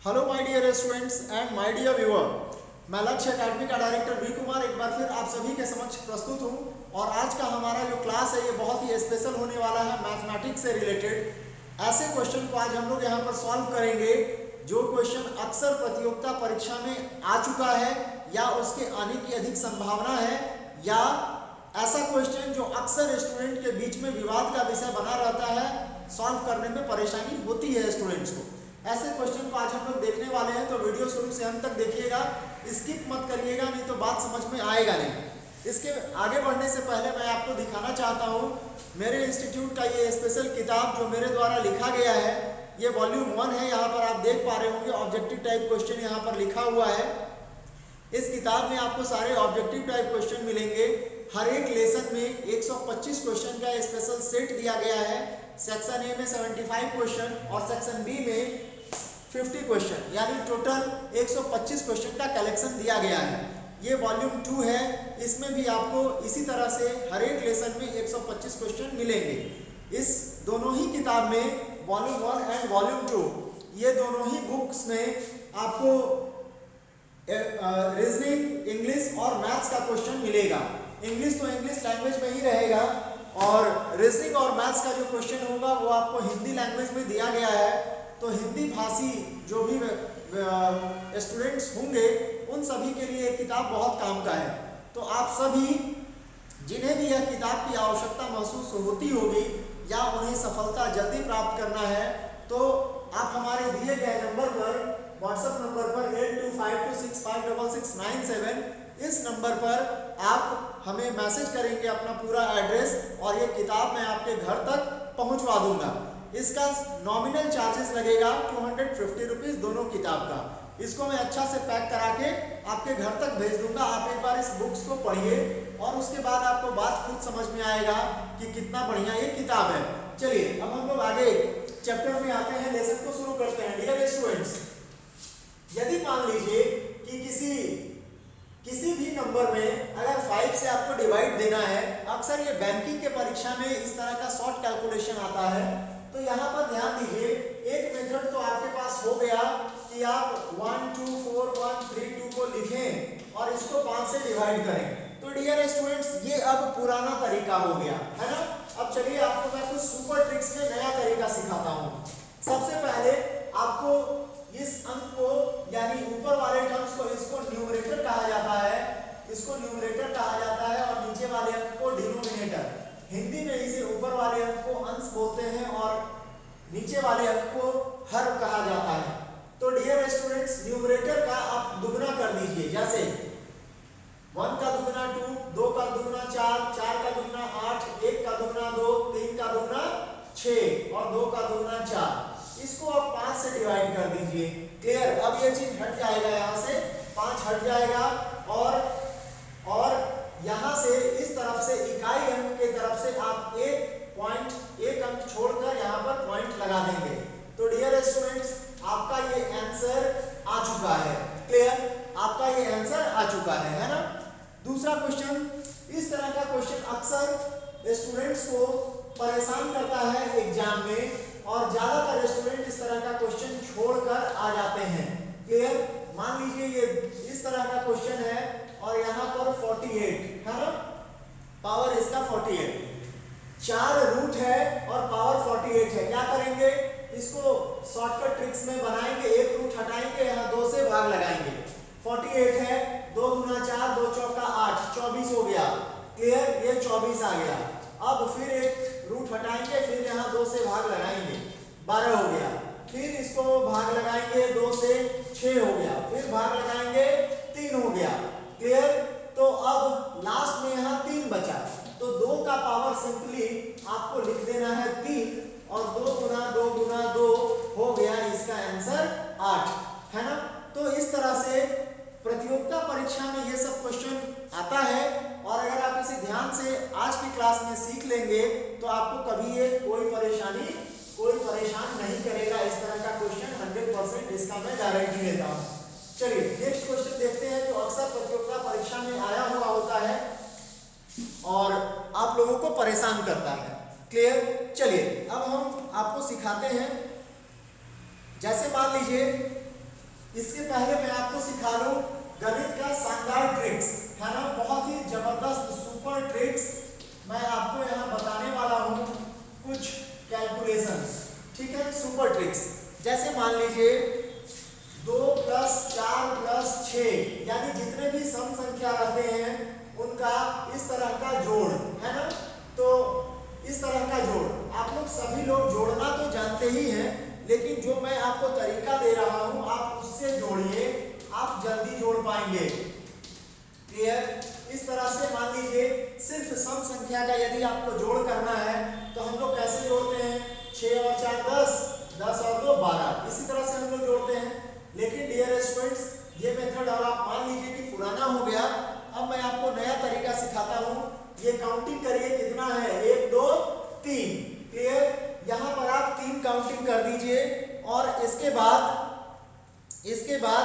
Hello my dear students and my dear viewer, मैं Lakshya academy का director B Kumar एक बार फिर आप सभी के समक्ष प्रस्तुत हूं। और आज का हमारा जो क्लास है ये बहुत ही स्पेशल होने वाला है मैथमेटिक्स से रिलेटेड। ऐसे क्वेश्चन को आज हम लोग यहाँ पर सॉल्व करेंगे जो क्वेश्चन अक्सर प्रतियोगिता परीक्षा में आ चुका है या उसके आने की अधिक संभावना है, या ऐसा क्वेश्चन जो अक्सर स्टूडेंट के बीच में विवाद का विषय बना रहता है, सॉल्व करने में परेशानी होती है स्टूडेंट्स को। ऐसे क्वेश्चन को आज हम लोग देखने वाले हैं, तो वीडियो शुरू से अंत तक देखिएगा, स्किप मत करिएगा, नहीं तो बात समझ में आएगा नहीं। इसके आगे बढ़ने से पहले मैं आपको दिखाना चाहता हूँ मेरे इंस्टीट्यूट का ये स्पेशल किताब जो मेरे द्वारा लिखा गया है। ये वॉल्यूम 1 है, यहाँ पर आप देख पा रहे होंगे ऑब्जेक्टिव टाइप क्वेश्चन यहाँ पर लिखा हुआ है। इस किताब में आपको सारे ऑब्जेक्टिव टाइप क्वेश्चन मिलेंगे। हर एक लेसन में 125 क्वेश्चन का स्पेशल सेट दिया गया है। सेक्शन ए में 75 क्वेश्चन और सेक्शन बी में 50 क्वेश्चन, यानी टोटल 125 क्वेश्चन का कलेक्शन दिया गया है। ये वॉल्यूम 2 है, इसमें भी आपको इसी तरह से हर एक लेसन में 125 क्वेश्चन मिलेंगे। इस दोनों ही किताब में वॉल्यूम 1 एंड वॉल्यूम 2 ये दोनों ही बुक्स में आपको रीजनिंग, इंग्लिश और मैथ्स का क्वेश्चन मिलेगा। इंग्लिश तो इंग्लिश लैंग्वेज में ही रहेगा और रीजनिंग और मैथ्स का जो क्वेश्चन होगा वो आपको हिंदी लैंग्वेज में दिया गया है। तो हिंदी भाषी जो भी स्टूडेंट्स होंगे उन सभी के लिए ये किताब बहुत काम का है। तो आप सभी जिन्हें भी यह किताब की आवश्यकता महसूस होती होगी या उन्हें सफलता जल्दी प्राप्त करना है, तो आप हमारे दिए गए नंबर पर, व्हाट्सएप नंबर पर 8252656697, इस नंबर पर आप हमें मैसेज करेंगे अपना पूरा एड्रेस और ये किताब मैं आपके घर तक पहुंचवा दूंगा। इसका नॉमिनल चार्जेस लगेगा 250 रुपीज़ दोनों किताब का। इसको मैं अच्छा से पैक करा के आपके घर तक भेज दूंगा। आप एक बार इस बुक्स को पढ़िए और उसके बाद आपको बात खुद समझ में आएगा कि कितना बढ़िया ये किताब है। चलिए अब हम लोग आगे चैप्टर में आते हैं, लेसन को शुरू करते हैं। डियर स्टूडेंट्स, यदि मान लीजिए कि किसी भी नंबर में अगर 5 से आपको डिवाइड देना है, अक्सर ये बैंकिंग के परीक्षा में इस तरह का शॉर्ट कैलकुलेशन आता है। तो यहाँ पर ध्यान दीजिए, एक मेथड तो आपके पास हो गया कि आप 1 2 4 1 3 2 को लिखें और इसको 5 से डिवाइड करें। तो डियर स्टूडेंट्स, ये अब पुराना तरीका हो गया है ना। अब चलिए आपको मैं कुछ सुपर ट्रिक्स में नया तरीका सिखाता हूँ। सबसे पहले आपको इस अंक को, यानी ऊपर वाले टर्म्स को, इसको न्यूमरेटर कहा जाता है, इसको न्यूमरेटर कहा जाता है और नीचे वाले अंक को डिनोमिनेटर। हिंदी में इसे ऊपर वाले अंक को अंश बोलते हैं और नीचे वाले अंक को हर कहा जाता है। तो डियर स्टूडेंट्स, न्यूमरेटर का आप दुगना कर दीजिए, जैसे 1 का दुगना 2, 2 का दुगना 4, 4 का दुगना 8, 1 का दुगना 2, 3 का दुगना 6 और 2 का दुगना 4। इसको आप 5 से डिवाइड कर दीजिए। क्लियर? अब ये चीज हट जाएगा, यहाँ से 5 हट जाएगा और यहाँ से इस तरफ से इकाई अंक के तरफ से आप एक अंक छोड़कर यहाँ पर पॉइंट लगा देंगे। तो डियर स्टूडेंट्स, आपका ये आंसर आ चुका है। क्लियर? आपका ये आंसर आ चुका है ना। दूसरा क्वेश्चन, इस तरह का क्वेश्चन अक्सर स्टूडेंट्स को परेशान करता है एग्जाम में और ज्यादातर स्टूडेंट इस तरह का क्वेश्चन छोड़कर आ जाते हैं। क्लियर? मान लीजिए ये इस तरह का क्वेश्चन है और यहाँ पर 48 है ना, पावर इसका 48, 4 रूट है और पावर 48 है। क्या करेंगे, इसको शॉर्टकट ट्रिक्स में बनाएंगे, एक रूट हटाएंगे, यहाँ 2 से भाग लगाएंगे। 48 है, 2 गुना 4, 2 चौका 8, 24 हो गया। क्लियर? ये 24 आ गया। अब फिर एक रूट हटाएंगे, फिर यहाँ 2 से भाग लगाएंगे, 12 हो गया। फिर इसको भाग लगाएंगे, 2 से 6 हो गया, फिर भाग लगाएंगे, 3 हो गया। क्लियर? तो अब लास्ट में यहाँ 3 बचा, तो 2 का पावर सिंपली आपको लिख देना है 3 और 2 गुना 2 गुना 2 हो गया, इसका आंसर 8 है ना। तो इस तरह से प्रतियोगिता परीक्षा में ये सब क्वेश्चन आता है और अगर आप इसे ध्यान से आज की क्लास में सीख लेंगे तो आपको कभी ये कोई परेशान नहीं करेगा। इस तरह का क्वेश्चन 100% इसका मैं गारंटी देता हूँ। चलिए नेक्स्ट क्वेश्चन देखते हैं जो अक्सर प्रतियोगिता परीक्षा में आया हुआ होता है और आप लोगों को परेशान करता है। क्लियर? चलिए अब हम आपको सिखाते हैं। जैसे मान लीजिए इसके पहले मैं आपको सिखा लूं गणित का शानदार ट्रिक्स, है ना, बहुत ही जबरदस्त सुपर ट्रिक्स मैं आपको यहाँ बताने वाला हूँ, कुछ कैलकुलेशंस, ठीक है, सुपर ट्रिक्स। जैसे मान लीजिए 2 + 4 + 6 यानी जितने भी सम संख्या रहते हैं उनका इस तरह का जोड़, है ना, तो इस तरह का जोड़ आप लोग सभी लोग जोड़ना तो जानते ही हैं, लेकिन जो मैं आपको तरीका दे रहा हूं आप उससे जोड़िए, आप जल्दी जोड़ पाएंगे। क्लियर? इस तरह से मान लीजिए सिर्फ सम संख्या का यदि आपको जोड़ करना है तो हम लोग कैसे जोड़ते हैं, 6 और 4 10, 10 और 2 12, इसी तरह से हम लोग जोड़ते हैं। लेकिन डियर स्टूडेंट्स ये मेथड अब आप मान लीजिए कि पुराना हो गया, अब मैं आपको नया तरीका सिखाता हूं। ये काउंटिंग करिए कितना है, 1 2 3। क्लियर? यहाँ पर आप 3 काउंटिंग कर दीजिए और इसके बाद